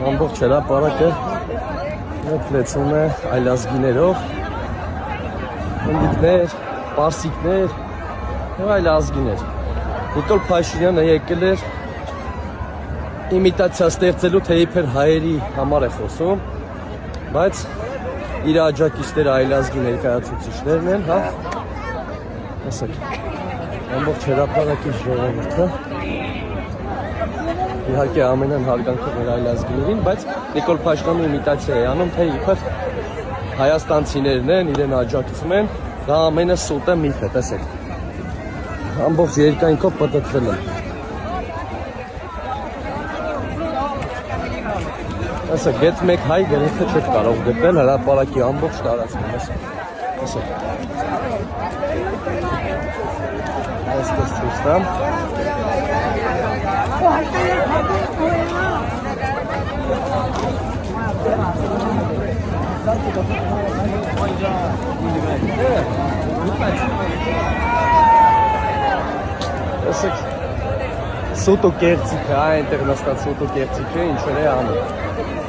ամբողջ հրապարակը մեկլեցում է այլազգիներով, հնդիկներ, պարսիկներ և այլ ազգիներ։ Նիկոլ Փաշինյանը եկել էր իմիտացիա ստեղծելու, թե իբր հայերի համար է խոսում, բայց իր աջակիցները այլազգի ներկայացուցիչներն են, հա։ Ասեք, ամբողջ հրապարակի ժողովուրդը իհարկե ամենան հարգանքով էր այլազգիներին, բայց Նիկոլ Փաշինյանը իմիտացիա է անում, թե իբր հայաստանցիներն են, իրեն աջակցում են, դա ամենը սուտ է, միֆ է, տեսեք։ Ամբողջ երկայնքով պտտվել են։ Ասեք, գետ մեկ հայ գրեթե չեք կարող գտնել հրապարակի ամբողջ տարածքում, ասեք։ Այսպես ցույց տամ։ Ասեք, սուտ ու կեղծիք է, այնտեղ նստած սուտ ու կեղծիք է, ինչեր է անում։